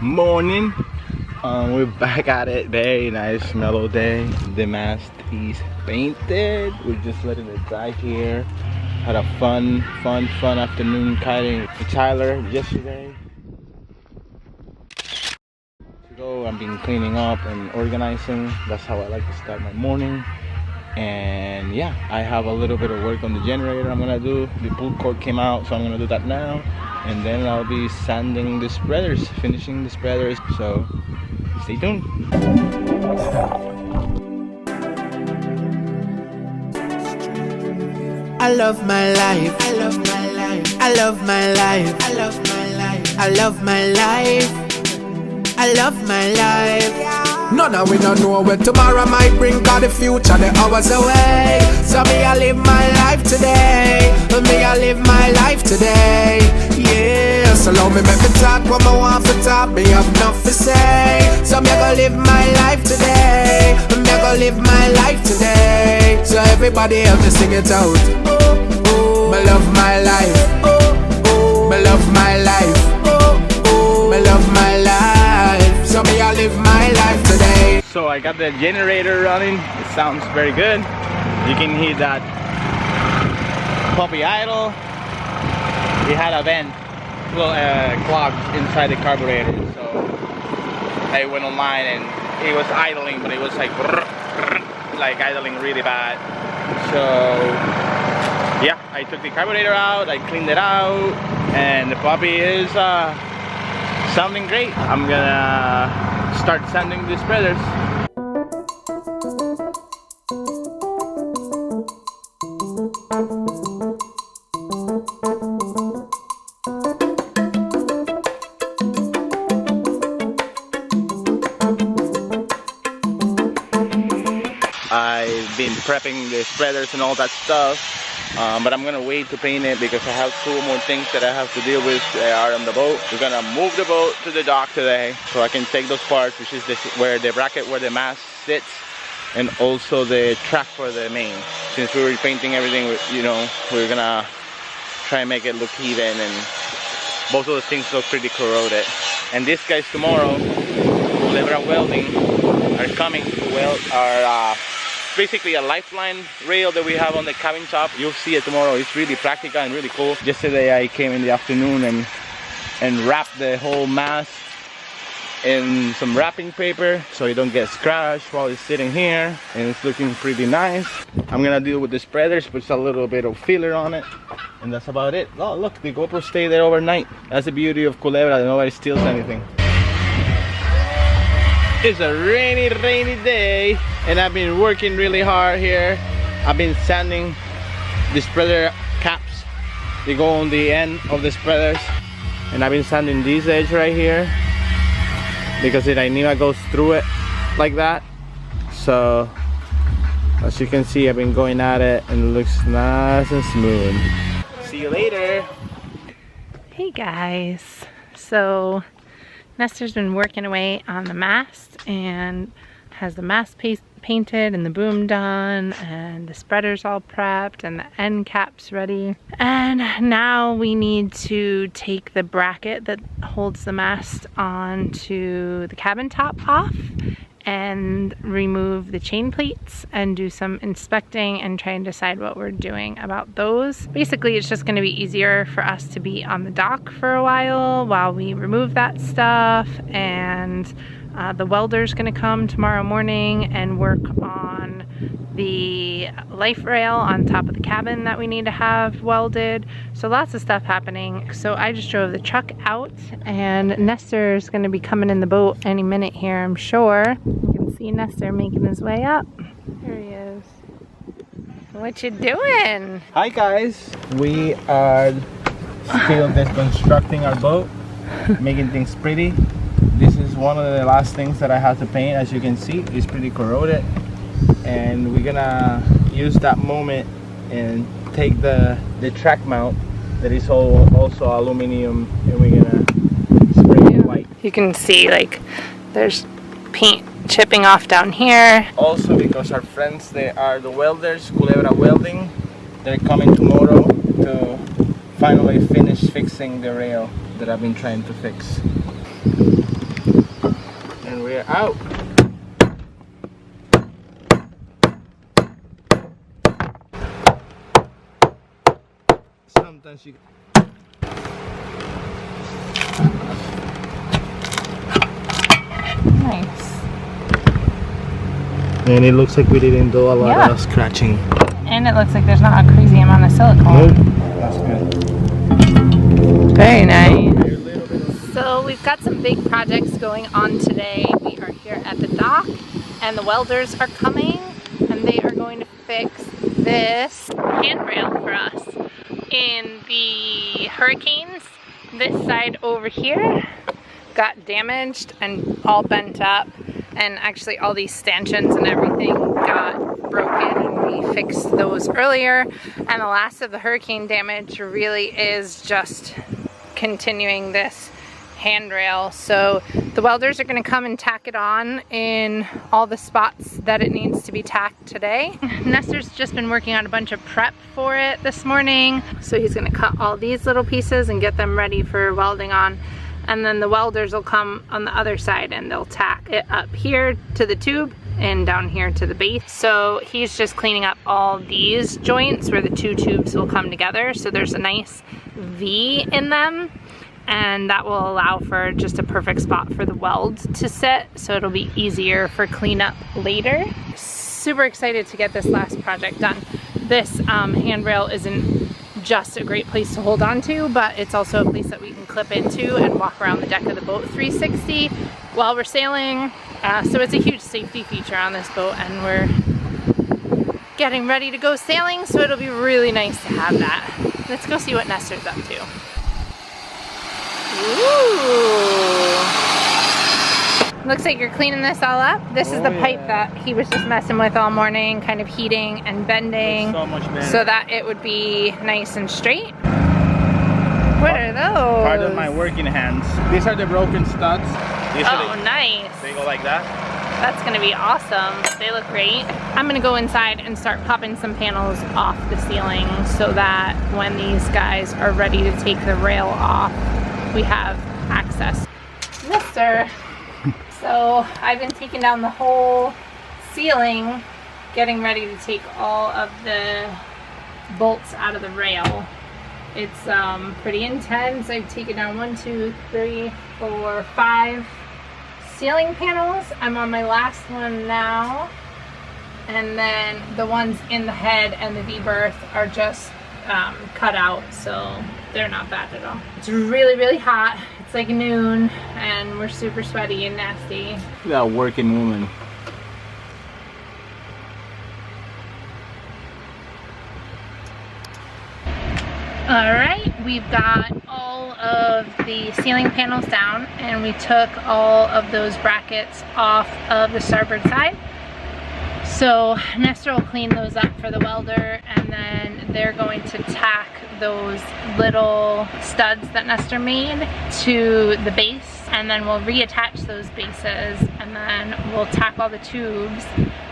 morning. We're back at it. Very nice mellow day. The mast is painted. We're just letting it dry here. Had a fun afternoon kiting with Tyler yesterday. I've been cleaning up and organizing. That's how I like to start my morning. And yeah, I have a little bit of work on the generator I'm gonna do. The pull cord came out, so I'm gonna do that now. And then I'll be sanding the spreaders, finishing the spreaders. So stay tuned. I love my life. I love my life. I love my life. I love my life. I love my life. I love my life. None of we don't know where tomorrow might bring, cause the future the hours away. So me I live my life today. Me I live my life today. Yeah, so allow me make me talk what I want to talk. Me have enough to say. So me I go live my life today. Me I go live my life today. So everybody help me sing it out. Me love my life. Me love my life. Me love my life. So me I live my life today. So I got the generator running. It sounds very good. You can hear that puppy idle. It had a vent clogged inside the carburetor, so I went online and it was idling, but it was like idling really bad. So yeah, I took the carburetor out, I cleaned it out, and the puppy is sounding great. I'm gonna start sanding the spreaders. I've been prepping the spreaders and all that stuff, but I'm gonna wait to paint it because I have 2 more things that I have to deal with. They are on the boat. We're gonna move the boat to the dock today so I can take those parts, which is where the bracket where the mast sits, and also the track for the main. Since we were painting everything, you know, we're gonna try and make it look even, and both of those things look pretty corroded. And these guys tomorrow, Culebra Welding, are coming to weld our basically a lifeline rail that we have on the cabin top. You'll see it tomorrow. It's really practical and really cool. Yesterday I came in the afternoon and wrapped the whole mast in some wrapping paper so it don't get scratched while it's sitting here, and it's looking pretty nice. I'm gonna deal with the spreaders, put a little bit of filler on it, and that's about it. Oh look, the GoPro stayed there overnight. That's the beauty of Culebra, that nobody steals anything. It's a rainy day, and I've been working really hard here. I've been sanding the spreader caps. They go on the end of the spreaders, and I've been sanding this edge right here because the Dyneema goes through it like that. So as you can see, I've been going at it and it looks nice and smooth. See you later. Hey guys, so Nestor's been working away on the mast and has the mast painted and the boom done and the spreaders all prepped and the end caps ready. And now we need to take the bracket that holds the mast onto the cabin top off and remove the chain plates and do some inspecting and try and decide what we're doing about those. Basically, it's just going to be easier for us to be on the dock for a while we remove that stuff, and the welder's going to come tomorrow morning and work on the life rail on top of the cabin that we need to have welded. So lots of stuff happening. So I just drove the truck out, and Nestor's going to be coming in the boat any minute here, I'm sure. You can see Nestor making his way up. There he is. What you doing? Hi guys, we are still deconstructing our boat, making things pretty. This is one of the last things that I have to paint. As you can see, it's pretty corroded, and we're gonna use that moment and take the track mount that is also aluminum, and we're gonna spray it white. You can see like there's paint chipping off down here. Also, because our friends, they are the welders, Culebra Welding, they're coming tomorrow to finally finish fixing the rail that I've been trying to fix. they're out. Sometimes you... Nice. And it looks like we didn't do a lot of scratching. And it looks like there's not a crazy amount of silicone. Nope. That's good. Very nice. So we've got some big projects going on today. We are here at the dock and the welders are coming and they are going to fix this handrail for us. In the hurricanes, this side over here got damaged and all bent up, and actually all these stanchions and everything got broken, and we fixed those earlier. And the last of the hurricane damage really is just continuing this handrail. So the welders are going to come and tack it on in all the spots that it needs to be tacked today. Nestor's just been working on a bunch of prep for it this morning. So he's going to cut all these little pieces and get them ready for welding on. And then the welders will come on the other side and they'll tack it up here to the tube and down here to the base. So he's just cleaning up all these joints where the two tubes will come together. So there's a nice V in them, and that will allow for just a perfect spot for the weld to sit, so it'll be easier for cleanup later. Super excited to get this last project done. This handrail isn't just a great place to hold on to, but it's also a place that we can clip into and walk around the deck of the boat 360 while we're sailing. So it's a huge safety feature on this boat, and we're getting ready to go sailing, so it'll be really nice to have that. Let's go see what Nestor's up to. Ooh. Looks like you're cleaning this all up. This is the pipe that he was just messing with all morning, kind of heating and bending so much better, so that it would be nice and straight. What are those? Part of my working hands. These are the broken studs. Nice. They go like that. That's gonna be awesome. They look great. I'm gonna go inside and start popping some panels off the ceiling so that when these guys are ready to take the rail off, we have access. Mister. So I've been taking down the whole ceiling, getting ready to take all of the bolts out of the rail. It's pretty intense. I've taken down 1, 2, 3, 4, 5 ceiling panels. I'm on my last one now. And then the ones in the head and the V-berth are just cut out, so they're not bad at all. It's really, really hot. It's like noon and we're super sweaty and nasty. Look at that working woman. Alright, we've got all of the ceiling panels down, and we took all of those brackets off of the starboard side. So Nestor will clean those up for the welder, and then they're going to tack those little studs that Nestor made to the base, and then we'll reattach those bases, and then we'll tack all the tubes,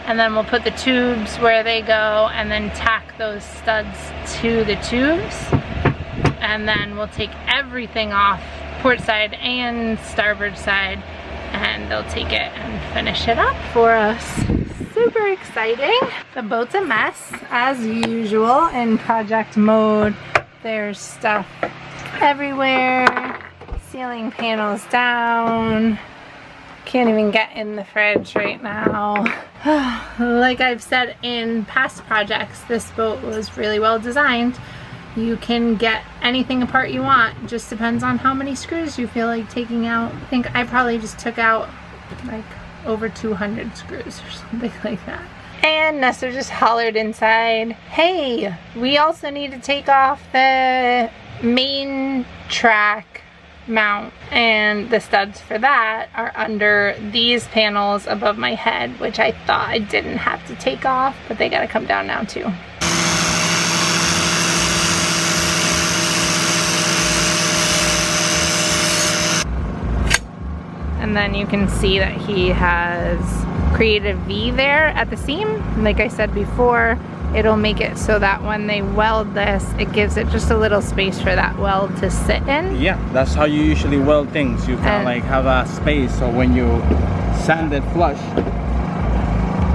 and then we'll put the tubes where they go, and then tack those studs to the tubes, and then we'll take everything off port side and starboard side, and they'll take it and finish it up for us. Super exciting. The boat's a mess as usual in project mode. There's stuff everywhere. Ceiling panels down. Can't even get in the fridge right now. Like I've said in past projects, this boat was really well designed. You can get anything apart you want. Just depends on how many screws you feel like taking out. I think I probably just took out like over 200 screws or something like that. And Nestor just hollered inside, hey, we also need to take off the main track mount, and the studs for that are under these panels above my head, which I thought I didn't have to take off, but they gotta come down now too. And then you can see that he has created a V there at the seam. Like I said before, it'll make it so that when they weld this, it gives it just a little space for that weld to sit in. Yeah, that's how you usually weld things. You kind of like have a space, so when you sand it flush,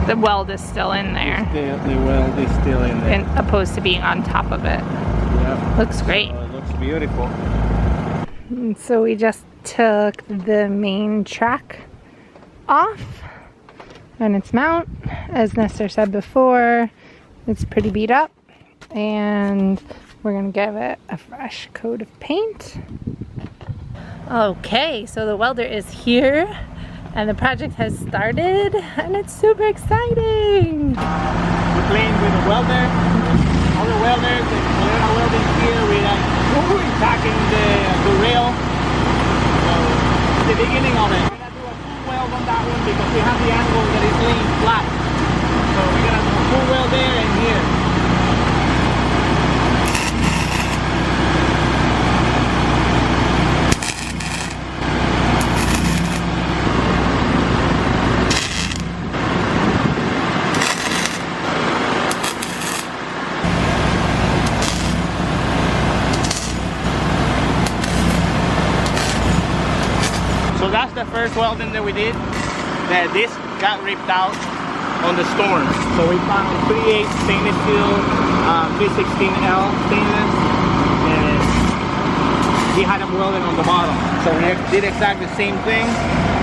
the weld is still in there. The weld is still in there. And opposed to being on top of it. Yeah. Looks great. So it looks beautiful. And so we just took the main track off and its mount. As Nestor said before, it's pretty beat up. And we're gonna give it a fresh coat of paint. Okay, so the welder is here. And the project has started, and it's super exciting. We're playing with the welder, other welders, and Culebra Welding here. We're tacking the rail. So it's the beginning of it. We're gonna do a full weld on that one because we have the angle that is laying flat. So we're gonna do a full weld there and here. So that's the first welding that we did. That this got ripped out on the storm. So we found 3/8 stainless steel, 316L stainless, and he had them welded on the bottom. So we did exactly the same thing,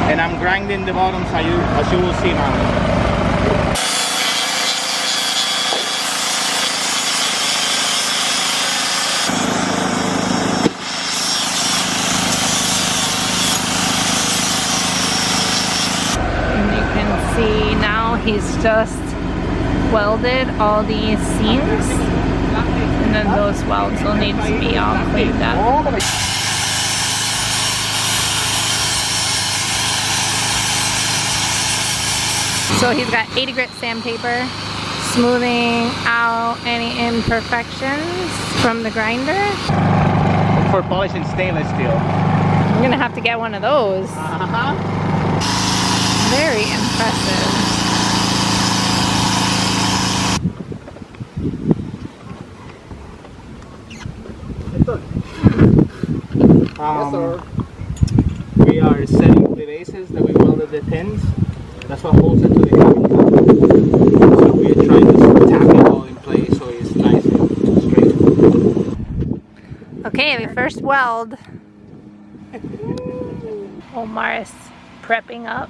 and I'm grinding the bottoms as you will see now. See, now he's just welded all these seams, and then those welds will need to be all cleaned up. So he's got 80 grit sandpaper, smoothing out any imperfections from the grinder. For polishing stainless steel. I'm gonna have to get one of those. Very impressive. We are setting the bases that we welded the pins. That's what holds it to the cabin. So we are trying to tap it all in place so it's nice and straight. Okay, the first weld. Omar is prepping up.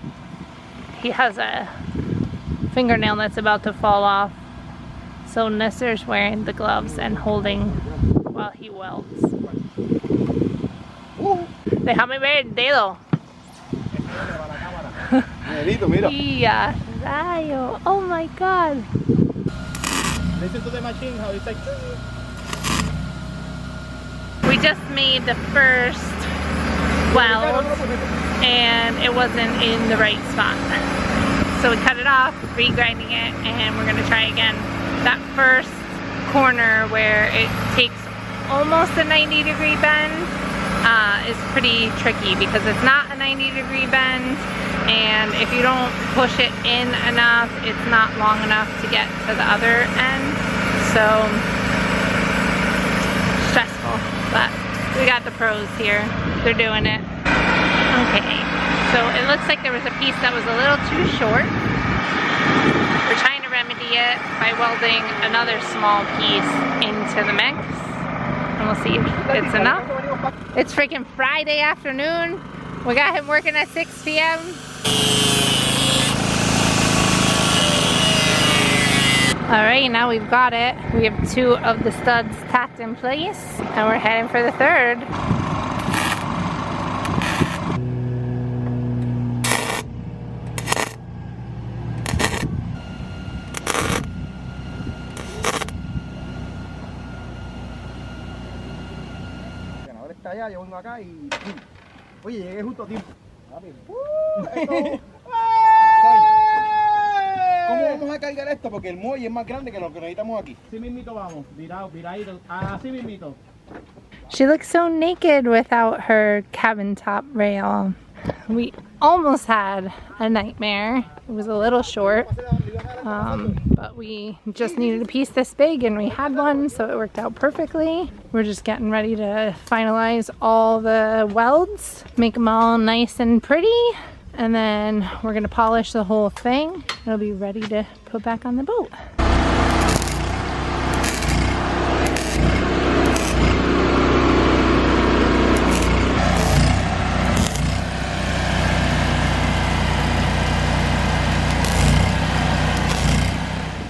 He has a fingernail that's about to fall off. So Nestor's wearing the gloves and holding while he welds. Déjame ver el dedo. Yeah, rayo. Oh my god. Listen to the machine, how it's like. We just made the first weld and it wasn't in the right spot. So we cut it off, re-grinding it, and we're gonna try again. That first corner where it takes almost a 90-degree bend is pretty tricky because it's not a 90-degree bend, and if you don't push it in enough, it's not long enough to get to the other end. So stressful, but we got the pros here. They're doing it. Okay, so it looks like there was a piece that was a little too short. We're trying to remedy it by welding another small piece into the mix, and we'll see if it's enough. It's freaking Friday afternoon. We got him working at 6 p.m. Alright, now we've got it. We have 2 of the studs tacked in place, and we're heading for the 3rd. Allá, yo vengo acá y oye, llegué justo a tiempo. ¿Cómo vamos a cargar esto? Porque el muelle es más grande que lo que necesitamos aquí. Así mismito vamos, viradito, así mismito. She looks so naked without her cabin top rail. We almost had a nightmare. It was a little short, but we just needed a piece this big and we had one, so it worked out perfectly. We're just getting ready to finalize all the welds, make them all nice and pretty, and then we're gonna polish the whole thing. It'll be ready to put back on the boat.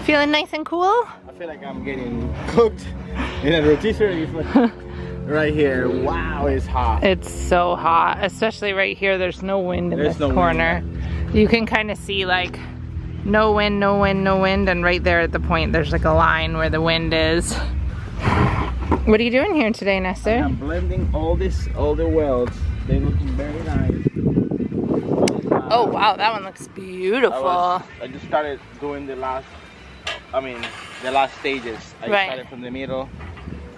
Feeling nice and cool? I feel like I'm getting cooked in a rotisserie right here. Wow, it's hot. It's so hot, especially right here. There's no wind in this corner. You can kind of see like no wind, no wind, no wind, and right there at the point there's like a line where the wind is. What are you doing here today, Nestor? I'm blending all the welds. They're looking very nice. Oh wow, that one looks beautiful. I just started doing the last stages. I started from the middle,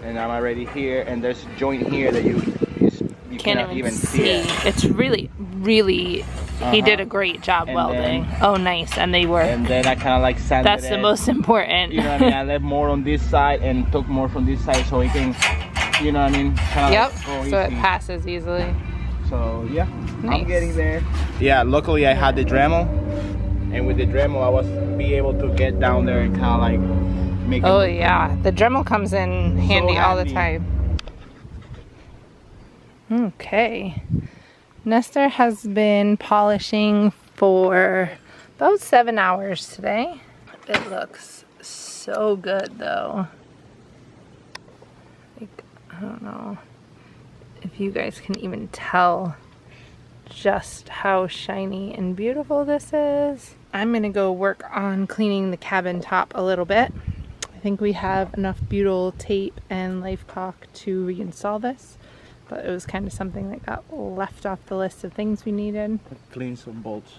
and I'm already here, and there's a joint here that you cannot even see it. It's really, he did a great job welding. Oh nice, and they were. And then I kind of like sanded That's the most important. You know what I mean? I left more on this side and took more from this side so it can, you know what I mean? Yep, so it passes easily. So yeah, nice. I'm getting there. Yeah, luckily I had the Dremel, and with the Dremel I was able to get down there and kind of like make it. Oh yeah, the Dremel comes in handy all the time. Okay, Nestor has been polishing for about 7 hours today. It looks so good though. Like, I don't know if you guys can even tell just how shiny and beautiful this is. I'm gonna go work on cleaning the cabin top a little bit. I think we have enough butyl tape and life caulk to reinstall this, but it was kind of something that got left off the list of things we needed. Clean some bolts.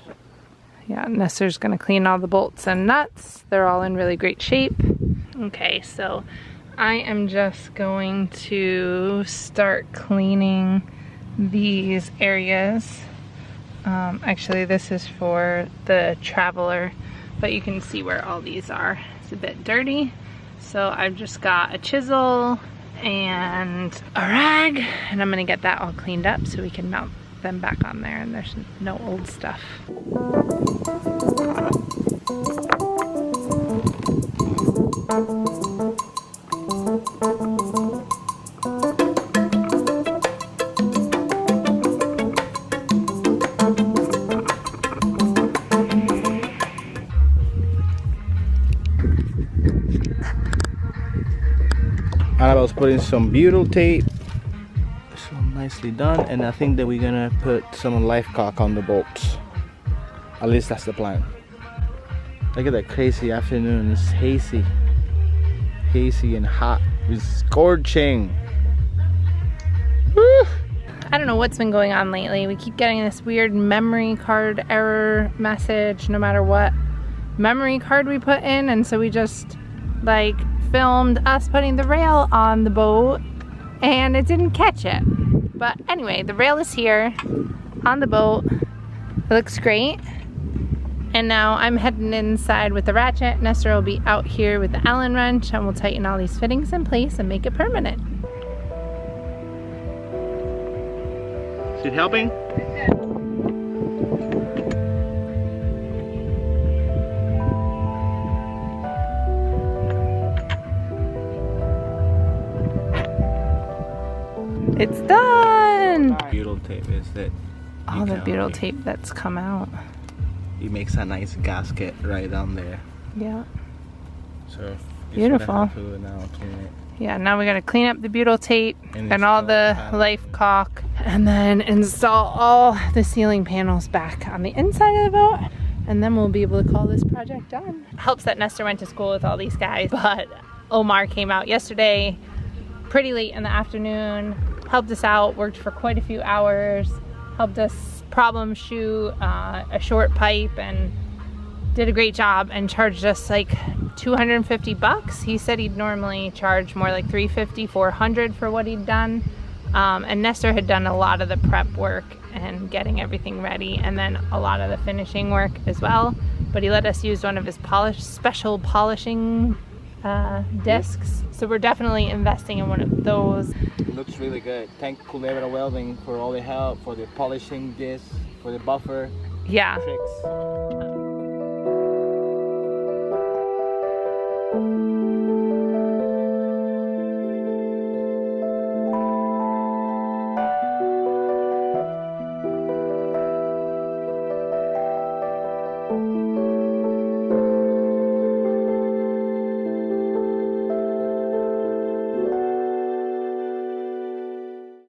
Yeah, Nestor's gonna clean all the bolts and nuts. They're all in really great shape. Okay, so I am just going to start cleaning these areas. Actually, this is for the Traveler, but you can see where all these are. It's a bit dirty, so I've just got a chisel and a rag, and I'm gonna get that all cleaned up so we can mount them back on there and there's no old stuff. Annabelle's putting some butyl tape, so nicely done, and I think that we're gonna put some life caulk on the bolts. At least that's the plan. Look at that crazy afternoon. It's hazy and hot. It's scorching. Woo! I don't know what's been going on lately. We keep getting this weird memory card error message no matter what memory card we put in, and so we just like filmed us putting the rail on the boat and it didn't catch it. But anyway, the rail is here on the boat. It looks great. And now I'm heading inside with the ratchet. Nestor will be out here with the Allen wrench, and we'll tighten all these fittings in place and make it permanent. Is it helping? It's done! Butyl tape is that All the butyl tape that's come out. It makes a nice gasket right down there. Yeah. So beautiful. Yeah, now we gotta clean up the butyl tape and all the life caulk, and then install all the ceiling panels back on the inside of the boat, and then we'll be able to call this project done. Helps that Nestor went to school with all these guys, but Omar came out yesterday pretty late in the afternoon, helped us out, worked for quite a few hours, helped us problem shoot a short pipe, and did a great job and charged us like 250 bucks. He said he'd normally charge more like 350, 400 for what he'd done. And Nestor had done a lot of the prep work, and and getting everything ready, and then a lot of the finishing work as well. But he let us use one of his special polishing discs, so we're definitely investing in one of those. It looks really good. Thank Culebra Welding for all the help, for the polishing disc, for the buffer Yeah. tricks.